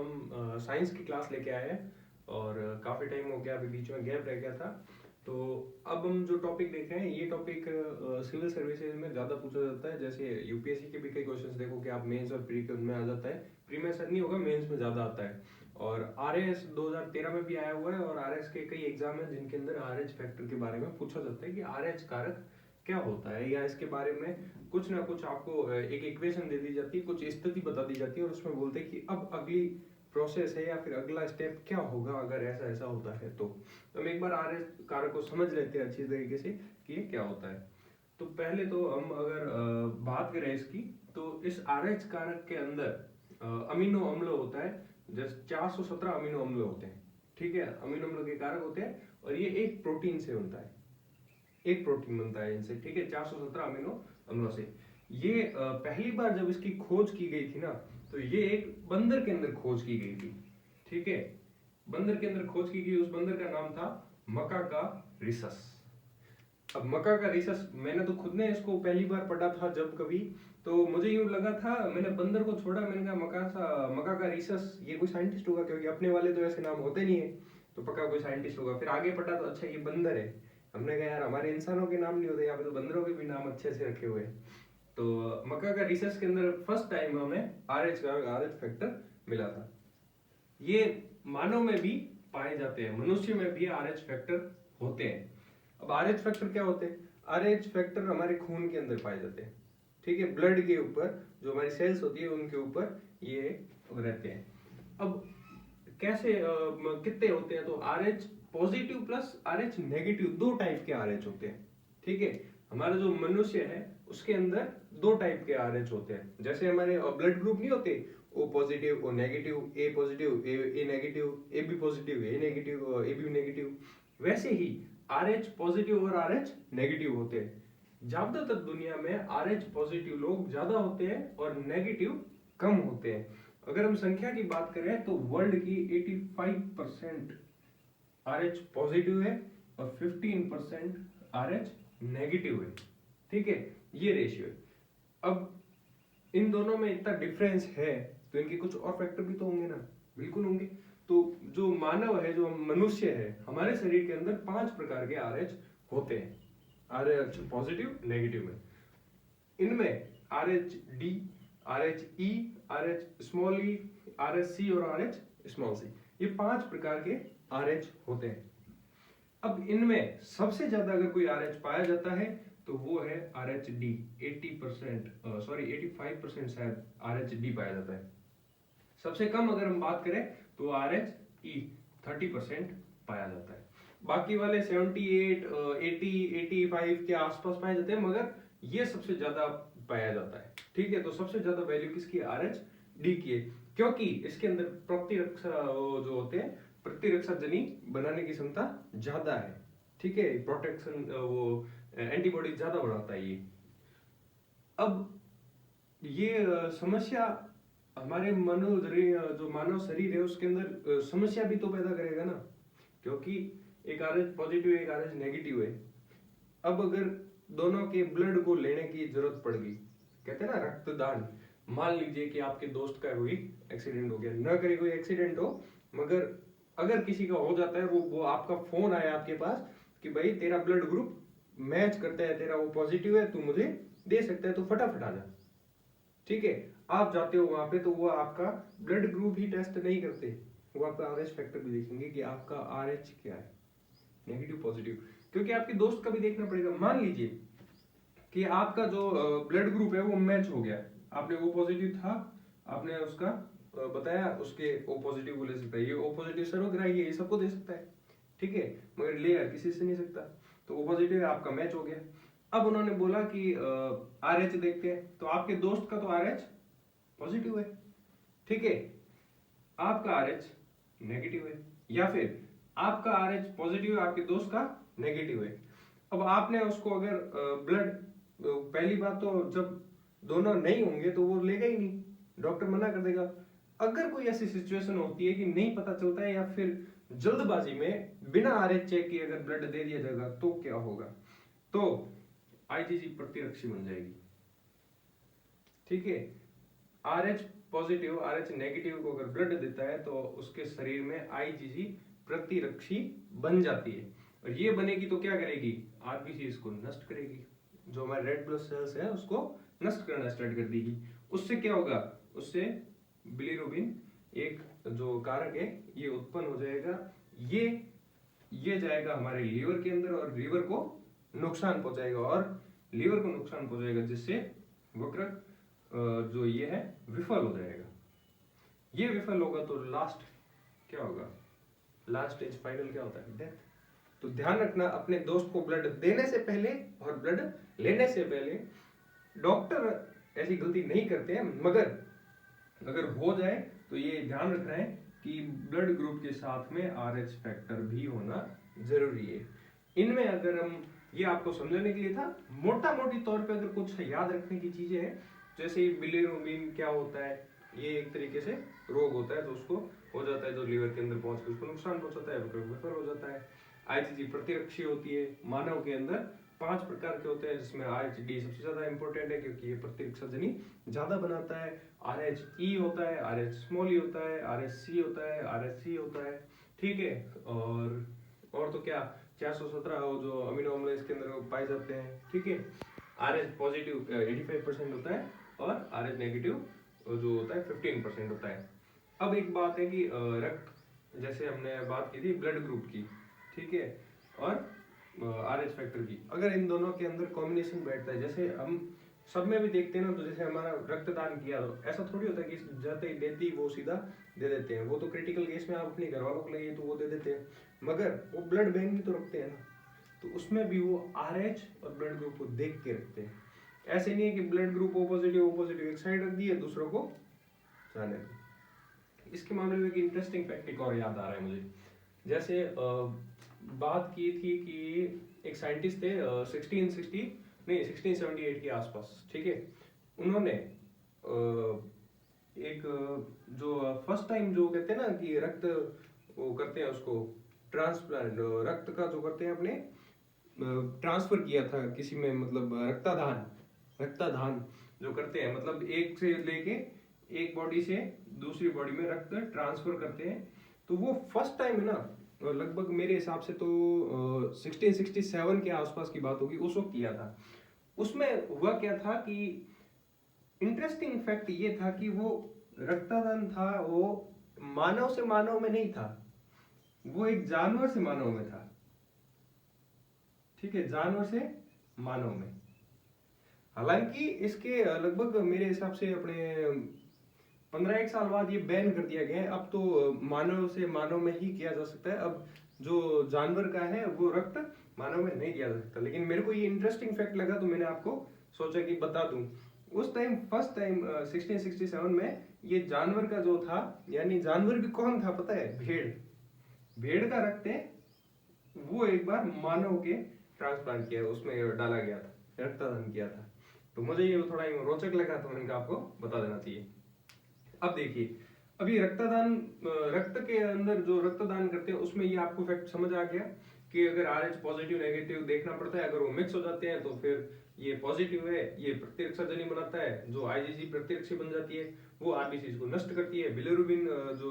हम साइंस की क्लास लेके आए हैं और काफ़ी टाइम हो गया, अभी बीच में गैप रह गया था। तो अब हम जो टॉपिक देख रहे हैं ये टॉपिक सिविल सर्विसेज में ज़्यादा पूछा जाता है। जैसे यूपीएससी के भी कई क्वेश्चंस देखो कि आप मेंस और प्री के उनमें आ जाता है, प्री में ऐसा नहीं होगा, मेंस में ज़्यादा आता है। और आरएएस 2013 में भी आया हुआ है और आरएएस के कई एग्जाम हैं जिनके अंदर आरएच फैक्टर के बारे में पूछा जाता है कि आरएच कारक क्या होता है, या इसके बारे में कुछ ना कुछ आपको एक इक्वेशन दे दी जाती है, कुछ स्थिति बता दी जाती है और उसमें बोलते हैं कि अब अगली प्रोसेस है या फिर अगला स्टेप क्या होगा अगर ऐसा ऐसा होता है। तो हम एक बार आर एस कारक को समझ लेते हैं अच्छी तरीके से कि ये क्या होता है। तो पहले तो हम अगर बात करें इसकी, तो इस आर एच कारक के अंदर अमीनो अम्ल होता है, जैसे 417 अमीनो अम्ल होते हैं। ठीक है, अमीनो अम्ल के कारक होते हैं और ये एक प्रोटीन से बनता है, एक प्रोटीन बनता है इनसे। ठीक है, 417 अमीनो अम्लों से। ये पहली बार जब इसकी खोज की गई थी ना, तो ये एक बंदर के अंदर खोज की गई थी। ठीक है, बंदर के अंदर खोज की गई, उस बंदर का नाम था मकाका रिसस। अब मकाका रिसस, मैंने तो खुद ने इसको पहली बार पढ़ा था जब कभी, तो मुझे यूं लगा था, मैंने बंदर को छोड़ा, मैंने कहा मकाका रिसस ये कोई साइंटिस्ट होगा, क्योंकि अपने वाले तो ऐसे नाम होते नहीं है, तो पक्का कोई साइंटिस्ट होगा। फिर आगे पढ़ा तो अच्छा ये बंदर है। हमने कहा यार हमारे इंसानों के नाम नहीं होते, यहाँ पे तो बंदरों के भी नाम अच्छे से रखे हुए हैं। तो मकाका रिसस के अंदर फर्स्ट टाइम हमें आर एच फैक्टर मिला था। ये मानव में भी पाए जाते हैं, मनुष्य में भी आर एच फैक्टर होते हैं। अब आर एच फैक्टर क्या होते हैं? आर एच फैक्टर हमारे खून के अंदर पाए जाते हैं। ठीक है, ब्लड के ऊपर जो हमारी सेल्स होती है उनके ऊपर ये रहते हैं। अब कैसे कितने होते हैं? तो are H positive plus are H negative, दो टाइप के आर एच होते हैं। ठीक है, हमारा जो मनुष्य है उसके अंदर दो टाइप के आर एच होते हैं। जैसे हमारे ब्लड ग्रुप नहीं होते, O positive, O negative, A positive, A negative, A B positive, A negative, A B negative, वैसे ही आर एच पॉजिटिव और आर एच नेगेटिव होते हैं। ज्यादातर दुनिया में आर एच पॉजिटिव लोग ज्यादा होते हैं और नेगेटिव कम होते हैं। अगर हम संख्या की बात करें तो वर्ल्ड की 85% आर एच पॉजिटिव है और 15% आर एच नेगेटिव है। ठीक है, ये रेशियो है। अब इन दोनों में इतना डिफरेंस है तो इनके कुछ और फैक्टर भी तो होंगे ना, बिल्कुल होंगे। तो जो मानव है, जो मनुष्य है, हमारे शरीर के अंदर 5 प्रकार के आर एच होते हैं, आर एच पॉजिटिव नेगेटिव में। इनमें R H D, R H E, R H small E, R H C और आर एच स्मॉल सी, ये 5 प्रकार के आर एच होते हैं। अब इनमें सबसे ज्यादा अगर कोई आर एच पाया जाता है तो वो है आर एच डी। 85% शायद आर एच डी पाया जाता है। सबसे कम अगर हम बात करें तो आर एच ई 30% पाया जाता है। बाकी वाले 78, 80, 85 के आसपास पाए जाते हैं, मगर ये सबसे ज्यादा पाया जाता है। ठीक है, तो सबसे ज्यादा वैल्यू किसकी? आर एच डी की है, क्योंकि इसके अंदर प्रतिरक्षा जो होते हैं, प्रतिरक्षा जनी बनाने की क्षमता ज्यादा है। ठीक है, प्रोटेक्शन वो एंटीबॉडी ज्यादा बढ़ाता है ये। अब ये समस्या हमारे जो मानव शरीर है उसके अंदर समस्या भी तो पैदा करेगा ना, क्योंकि एक आर एच पॉजिटिव एक आर एच नेगेटिव है। अब अगर दोनों के ब्लड को लेने की जरूरत पड़ गई, कहते हैं ना रक्तदान, मान लीजिए कि आपके दोस्त का कोई एक्सीडेंट हो गया, ना करे कोई एक्सीडेंट हो, मगर अगर किसी का हो जाता है, वो आपका फोन आया आपके पास कि भाई तेरा ब्लड ग्रुप मैच करता है, तेरा वो पॉजिटिव है, तू मुझे दे सकता है, तो फटाफट आ जा। ठीक है, आप जाते हो वहां पे तो वो आपका ब्लड ग्रुप ही टेस्ट नहीं करते, वो आपका आर एच फैक्टर भी देखेंगे कि आपका आर एच क्या है, नेगेटिव पॉजिटिव, क्योंकि आपके दोस्त का भी देखना पड़ेगा। मान लीजिए कि आपका जो ब्लड ग्रुप है वो मैच हो गया, आपने ओ पॉजिटिव था, आपने उसका बताया, उसके ओ पॉजिटिव को ले सकता है, ये ओ पॉजिटिव सर्वग्राही है, ये सबको दे सकता है। ठीक है, मगर ले किसी से नहीं सकता, तो ओ पॉजिटिव आपका मैच हो गया। अब उन्होंने बोला कि आर एच देखते हैं, तो आपके दोस्त का तो आर एच पॉजिटिव है। ठीक है, आपका आर एच नेगेटिव है, या फिर आपका आर एच पॉजिटिव है, आपके दोस्त का नेगेटिव है। अब आपने उसको अगर ब्लड, पहली बात तो जब दोनों नहीं होंगे तो वो लेगा ही नहीं, डॉक्टर मना कर देगा। अगर कोई ऐसी सिचुएशन होती है कि नहीं पता चलता है या फिर जल्दबाजी में बिना आर एच चेक किए अगर ब्लड दे दिया जाएगा, तो क्या होगा? तो आईजीजी प्रतिरक्षी बन जाएगी। ठीक है, are H positive RH negative को अगर ब्लड देता है तो उसके शरीर में IgG प्रतिरक्षी बन जाती है, और ये बनेगी तो क्या करेगी, आरबीसी इसको नष्ट करेगी, जो हमारे रेड ब्लड सेल्स है उसको नष्ट करना स्टार्ट कर देगी। उससे क्या होगा, उससे बिलीरुबिन एक जो कारक है ये उत्पन्न हो जाएगा, ये जाएगा हमारे लीवर के अंदर और लीवर को नुकसान पहुंचाएगा, और लीवर को नुकसान पहुंचाएगा जिससे वक्रक जो ये है विफल हो जाएगा। ये विफल होगा तो लास्ट क्या होगा, लास्ट स्टेज फाइनल क्या होता है, डेथ। तो ध्यान रखना, अपने दोस्त को ब्लड देने से पहले और ब्लड लेने से पहले डॉक्टर ऐसी गलती नहीं करते हैं, मगर अगर हो जाए तो ये ध्यान रखना है कि ब्लड ग्रुप के साथ में RH फैक्टर भी होना जरूरी है। इनमें अगर हम, ये आपको समझाने के लिए था, मोटा मोटी तौर पे अगर कुछ याद रखने की चीजें हैं, जैसे बिलिरुबिन क्या होता है, ये एक तरीके से रोग होता है, तो उसको हो जाता है जो लीवर के अंदर पहुंच के उसको नुकसान पहुंचाता है, विफल हो जाता है। IgG प्रतिरक्षी होती है, मानव के अंदर 5 प्रकार के होते हैं, जिसमें RHD सबसे ज्यादा इंपॉर्टेंट है क्योंकि ये प्रतिरक्षा जनी ज्यादा बनाता है। RHE होता है, RH स्मॉल ई होता है, RHC होता है, RHC होता है, ठीक है। और तो क्या 417 जो अमीनो अम्ल इसके अंदर पाए जाते हैं, ठीक है। RH पॉजिटिव 85% होता है और RH नेगेटिव जो होता है 15% होता है। अब एक बात है कि रक्त, जैसे हमने बात की थी ब्लड ग्रुप की, ठीक है, और RH फैक्टर की, अगर इन दोनों के अंदर कॉम्बिनेशन बैठता है, जैसे हम सब में भी देखते हैं ना, तो जैसे हमारा रक्तदान किया तो ऐसा थोड़ी होता है कि जाते ही देती वो सीधा दे देते हैं, वो तो क्रिटिकल केस में आप अपने घर वालों को लगे तो वो दे देते हैं, मगर वो ब्लड बैंक भी तो रखते हैं ना, तो उसमें भी वो RH और ब्लड ग्रुप को देख के रखते हैं। ऐसे नहीं है कि ब्लड ग्रुप ओ पॉजिटिव एक साइड रख दिए, दूसरों को जाने दो। इसके मामले में एक इंटरेस्टिंग फैक्ट एक और याद आ रहा है मुझे, जैसे बात की थी कि एक साइंटिस्ट थे 1678 के आसपास, ठीक है। उन्होंने एक जो फर्स्ट टाइम जो कहते हैं ना कि रक्त वो करते हैं उसको ट्रांसप्लांट, रक्त का जो करते हैं अपने ट्रांसफर किया था किसी में, मतलब रक्तदान जो करते हैं, मतलब एक से लेके एक बॉडी से दूसरी बॉडी में रक्त ट्रांसफर करते हैं, तो वो फर्स्ट टाइम है ना, लगभग मेरे हिसाब से तो 1667 के आसपास की बात होगी, उस वक्त किया था। उसमें हुआ क्या था कि इंटरेस्टिंग फैक्ट ये था कि वो रक्तदान था, वो मानव से मानव में नहीं था, वो एक जानवर से मानव में था, ठीक है, जानवर से मानव में। हालांकि इसके लगभग मेरे हिसाब से अपने 15 साल बाद ये बैन कर दिया गया है, अब तो मानव से मानव में ही किया जा सकता है, अब जो जानवर का है वो रक्त मानव में नहीं किया जा सकता। लेकिन मेरे को ये इंटरेस्टिंग फैक्ट लगा तो मैंने आपको सोचा कि बता दूं। उस टाइम फर्स्ट टाइम 1667 में ये जानवर का जो था, यानी जानवर भी कौन था पता है, भेड़ का रक्त है, वो एक बार मानव के ट्रांसप्लांट किया, उसमें डाला गया था, रक्तदान किया था। तो मुझे ये थोड़ा रोचक लगा तो मैंने आपको बता देना चाहिए। अब देखिए, अभी रक्तदान, रक्त के अंदर जो रक्तदान करते हैं उसमें ये आपको फैक्ट समझ आ गया कि अगर RH पॉजिटिव नेगेटिव देखना पड़ता है, अगर वो मिक्स हो जाते हैं तो फिर ये पॉजिटिव है, ये प्रतिरक्षा जनी बनाता है, जो IgG प्रतिरक्षी बन जाती है, वो RBC को नष्ट करती है। बिलिरुबिन जो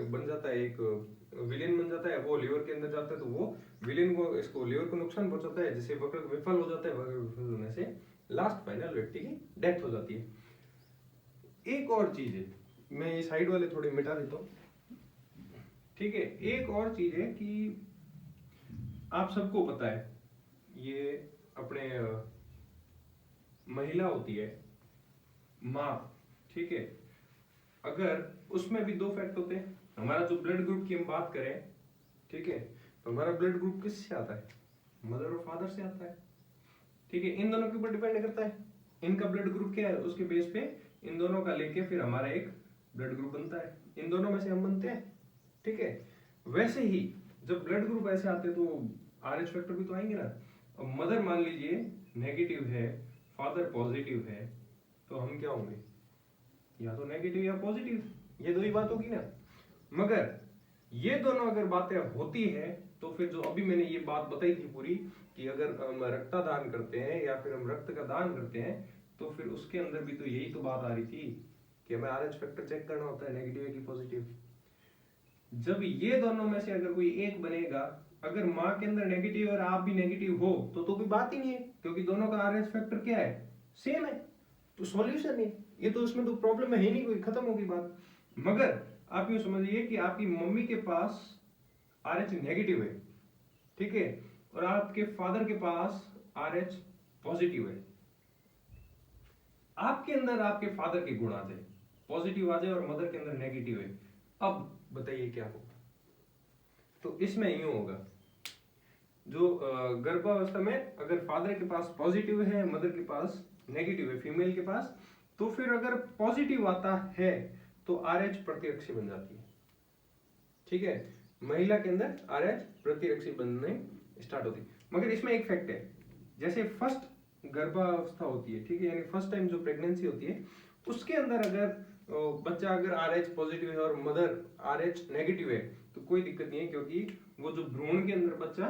बन जाता है, एक विलेन बन जाता है, वो लीवर के अंदर जाता है, तो वो विलेन को, इसको लीवर को नुकसान पहुंचाता है, जिससे वक्रक विफल हो जाता है, वक्रक विफल होने से लास्ट फाइनल व्यक्ति की डेथ हो जाती है। एक और चीज है, मैं ये साइड वाले थोड़े मिटा देता हूँ, ठीक है। एक और चीज है कि आप सबको पता है, ये अपने महिला होती है माँ, ठीक है, अगर उसमें भी 2 फैक्ट होते हैं। हमारा जो ब्लड ग्रुप की हम बात करें, ठीक है, तो हमारा ब्लड ग्रुप किससे आता है, मदर और फादर से आता है, ठीक है। इन दोनों के ऊपर डिपेंड करता है, इनका ब्लड ग्रुप क्या है, उसके बेस पे इन दोनों का लेके फिर हमारा एक ब्लड ग्रुप बनता है, इन दोनों में से हम बनते हैं, ठीक है। वैसे ही जब ब्लड ग्रुप ऐसे आते हैं तो RH फैक्टर भी तो आएंगे ना। अब मदर मान लीजिए नेगेटिव है, फादर पॉजिटिव है, तो हम क्या होंगे, या तो नेगेटिव या पॉजिटिव, ये दो ही बात होगी ना। मगर ये दोनों अगर बातें होती है तो फिर जो अभी मैंने ये बात बताई थी पूरी, कि अगर हम रक्तदान करते हैं या फिर हम रक्त का दान करते हैं, तो फिर उसके अंदर भी तो यही तो बात आ रही थी कि हमें आरएच फैक्टर चेक करना होता है नेगेटिव है कि पॉजिटिव। जब ये दोनों में से अगर कोई एक बनेगा, अगर माँ के अंदर नेगेटिव और आप भी नेगेटिव हो तो कोई बात ही नहीं है, क्योंकि दोनों का आरएच फैक्टर क्या है, सेम है, तो सॉल्यूशन है ये, तो उसमें तो प्रॉब्लम है ही नहीं कोई, खत्म होगी बात। मगर आप यूं समझिए कि आपकी मम्मी के पास आरएच नेगेटिव है, ठीक है, और आपके फादर के पास आरएच पॉजिटिव है। आपके अंदर आपके फादर के गुण आ जाए, पॉजिटिव आ जाए, और मदर के अंदर नेगेटिव है, अब बताइए क्या होगा। तो इसमें यूं होगा, जो गर्भावस्था में अगर फादर के पास पॉजिटिव है, मदर के पास नेगेटिव है, फीमेल के पास, तो फिर अगर पॉजिटिव आता है तो आरएच प्रतिरक्षी बन जाती है, ठीक है, महिला के अंदर आरएच प्रतिरक्षी बनने स्टार्ट होती है। मगर इसमें एक फैक्ट है, जैसे फर्स्ट गर्भावस्था होती है, ठीक है, यानी फर्स्ट टाइम जो प्रेगनेंसी होती है, उसके अंदर अगर बच्चा अगर आरएच पॉजिटिव है और मदर आरएच नेगेटिव है तो कोई दिक्कत नहीं है, क्योंकि वो जो भ्रूण के अंदर बच्चा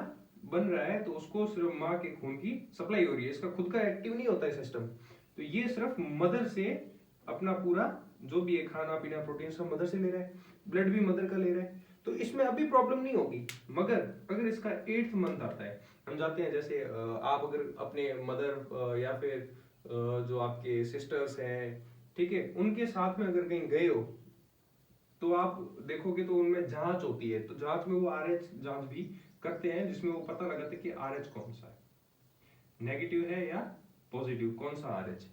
बन रहा है तो उसको सिर्फ माँ के खून की सप्लाई हो रही है, इसका खुद का एक्टिव नहीं होता है सिस्टम, तो ये सिर्फ मदर से अपना पूरा जो भी है खाना पीना प्रोटीन सब मदर से ले रहा है, ब्लड भी मदर का ले रहा है, तो इसमें अभी प्रॉब्लम नहीं होगी। मगर अगर इसका 8th मंथ आता है, हम जाते हैं, जैसे आप अगर अपने मदर या फिर जो आपके सिस्टर्स हैं, ठीक है, उनके साथ में अगर कहीं गए हो तो आप देखोगे तो उनमें जांच होती है, तो जांच में वो आरएच जांच भी करते हैं, जिसमें वो पता लगाते हैं कि आरएच कौन सा है, नेगेटिव है या पॉजिटिव, कौन सा आरएच।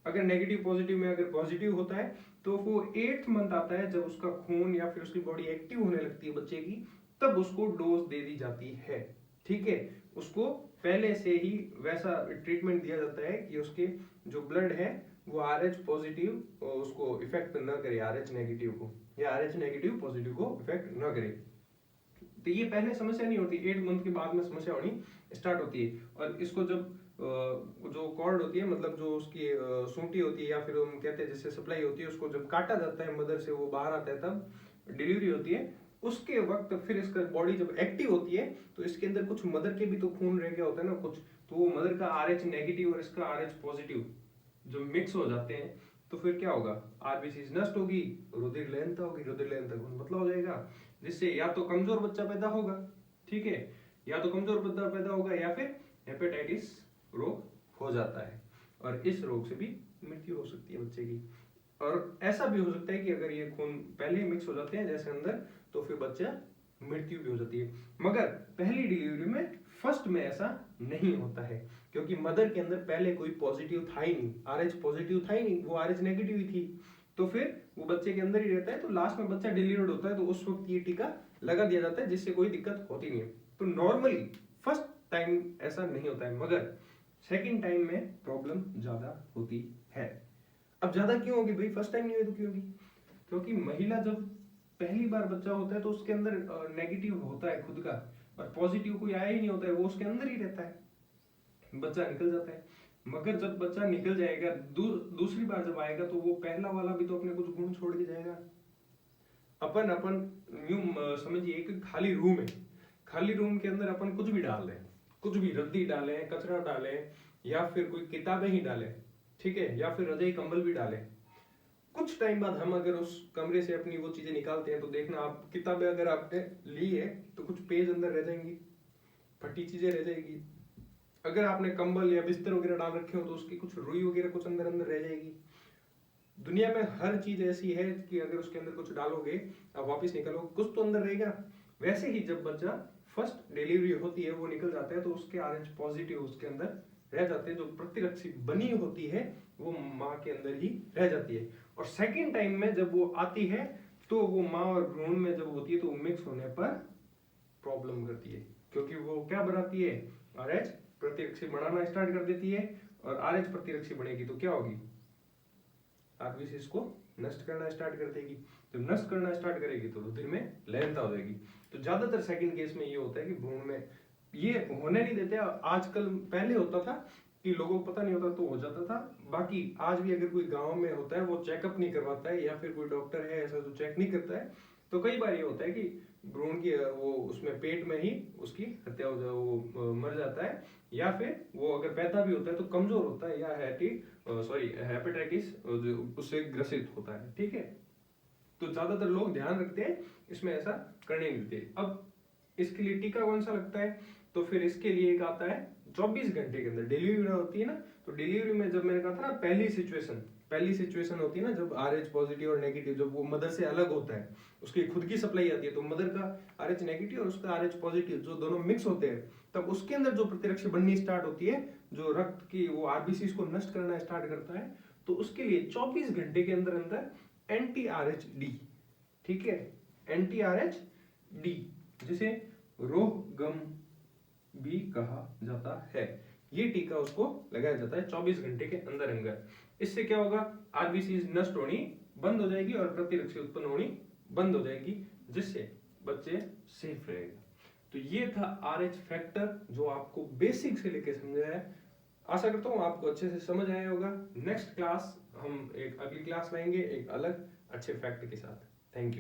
अगर नेगेटिव पॉजिटिव में अगर पॉजिटिव होता है तो वो 8th मंथ आता है, जब उसका खून या फिर उसकी बॉडी एक्टिव होने लगती है बच्चे की, तब उसको डोज दे दी जाती है, ठीक है, उसको पहले से ही वैसा ट्रीटमेंट दिया जाता है कि उसके जो ब्लड है वो आरएच पॉजिटिव उसको इफेक्ट न करे आरएच नेगेटिव को, या आरएच नेगेटिव पॉजिटिव को इफेक्ट न करे। तो ये पहले समस्या नहीं होती, 8 मंथ के बाद में समस्या होनी स्टार्ट होती है। और इसको जब जो कॉर्ड होती है, मतलब जो उसकी सूंटी होती है, या फिर हम कहते हैं जैसे सप्लाई होती है, उसको जब काटा जाता है मदर से, वो बाहर आता है, तब डिलीवरी होती है, उसके वक्त फिर इसका बॉडी जब एक्टिव होती है तो इसके अंदर कुछ मदर के भी तो खून रह गया होता है ना कुछ, तो वो मदर का आरएच नेगेटिव और इसका आरएच पॉजिटिव जो मिक्स हो जाते हैं, तो फिर क्या होगा, आरबीसी नष्ट होगी, रुधिर लेनता होगी, रुधिर लेनता पतला हो जाएगा, जिससे या तो कमजोर बच्चा पैदा होगा, ठीक है, या तो कमजोर बच्चा पैदा होगा, या फिर हेपेटाइटिस रोग हो जाता है, और इस रोग से भी मृत्यु हो सकती है बच्चे की। और ऐसा भी हो सकता है कि अगर ये खून पहले ही मिक्स हो जाते हैं जैसे अंदर, तो फिर बच्चा मृत्यु भी हो जाती है। मगर पहली डिलीवरी में फर्स्ट में ऐसा नहीं होता है, क्योंकि मदर के अंदर पहले कोई पॉजिटिव था ही नहीं, आरएच पॉजिटिव था ही नहीं, वो आरएच नेगेटिव ही थी, तो फिर वो बच्चे के अंदर ही रहता है, तो लास्ट में बच्चा डिलीवर्ड होता है तो उस वक्त ये टीका लगा दिया जाता है, जिससे कोई दिक्कत होती नहीं है। तो नॉर्मली फर्स्ट टाइम ऐसा नहीं होता है, मगर सेकंड टाइम में प्रॉब्लम ज्यादा होती है। अब ज्यादा क्यों होगी भाई, फर्स्ट टाइम नहीं हुई तो क्यों होगी, क्योंकि महिला जब पहली बार बच्चा होता है तो उसके अंदर नेगेटिव होता है खुद का, और पॉजिटिव कोई आया ही नहीं होता है, वो उसके अंदर ही रहता है, बच्चा निकल जाता है। मगर जब बच्चा निकल जाएगा दूसरी बार जब आएगा, तो वो पहला वाला भी तो अपने कुछ गुण छोड़ के जाएगा। अपन अपन यूं समझिए कि खाली रूम है, खाली रूम के अंदर अपन कुछ भी डाल रहे हैं, कुछ भी रद्दी डाले, कचरा डाले, या फिर कोई किताबें ही डाले, ठीक है, या फिर रजाई कंबल भी डाले, कुछ टाइम बाद हम अगर उस कमरे से अपनी वो चीजें निकालते हैं तो देखना, आप किताबें अगर आपने ली है तो कुछ पेज अंदर रह जाएंगी, फटी चीजें रह जाएगी, अगर आपने कंबल या बिस्तर वगैरह डाल रखे हो तो उसकी कुछ रुई वगैरह कुछ अंदर अंदर रह जाएगी। दुनिया में हर चीज ऐसी है कि अगर उसके अंदर कुछ डालोगे, आप वापस निकालो, कुछ तो अंदर रहेगा। वैसे ही जब बच्चा फर्स्ट डिलीवरी होती है, वो निकल जाता है, तो उसके आरएच पॉजिटिव उसके अंदर रह जाते हैं, जो प्रतिरक्षी बनी होती है वो माँ के अंदर ही रह जाती है। और सेकेंड टाइम में जब वो आती है तो वो माँ और भ्रूण में जब होती है तो मिक्स होने पर प्रॉब्लम करती है, क्योंकि वो क्या बनाती है, आरएच प्रतिरक्षी बनाना स्टार्ट कर देती है, और आरएच प्रतिरक्षी बनेगी तो क्या होगी, आरबीसी को नष्ट करना स्टार्ट कर देगी, जब नष्ट करना स्टार्ट करेगी तो रुधिर में लयनता हो जाएगी। तो ज्यादातर सेकंड केस में ये होता है कि भ्रूण में ये होने नहीं देते, आजकल पहले होता था कि लोगों को पता नहीं होता तो हो जाता था, बाकी आज भी अगर कोई गांव में होता है वो चेकअप नहीं करवाता है, या फिर कोई डॉक्टर है ऐसा जो चेक नहीं करता है, तो कई बार ये होता है कि भ्रूण की वो उसमें पेट में ही उसकी हत्या हो जाए, वो मर जाता है, या फिर वो अगर पैदा भी होता है तो कमजोर होता है, या हेपेटाइटिस उससे ग्रसित होता है। ठीक है, तो ज्यादातर लोग ध्यान रखते हैं, इसमें ऐसा करने नहीं देते। अब इसके लिए टीका कौन सा लगता है, तो फिर इसके लिए एक आता है 24 घंटे के अंदर डिलीवरी होती है ना, तो डिलीवरी में जब मैंने कहा था ना पहली सिचुएशन होती है ना, जब RH पॉजिटिव और नेगेटिव, जब वो मदर से अलग होता है, उसकी खुद की सप्लाई आती है, तो मदर का RH नेगेटिव और उसका RH पॉजिटिव जो दोनों मिक्स होते हैं, तब उसके अंदर जो प्रतिरक्षा बननी स्टार्ट होती है, जो रक्त की वो आरबीसी को नष्ट करना स्टार्ट करता है, तो उसके लिए 24 घंटे के अंदर अंदर anti-RH-D, ठीक है, anti-RH-D जिसे रोहगम भी कहा जाता है, ये टीका उसको लगाया जाता है 24 घंटे के अंदर अंदर। इससे क्या होगा, आरबीसी नष्ट होनी बंद हो जाएगी और प्रतिरक्षा उत्पन्न होनी बंद हो जाएगी, जिससे बच्चे सेफ रहेगा। तो ये था RH फैक्टर जो आपको बेसिक से लेके समझाया है। आशा करता हूँ आपको अच्छे से समझ आया होगा। नेक्स्ट क्लास हम एक अगली क्लास लाएंगे एक अलग अच्छे फैक्ट के साथ। Thank you.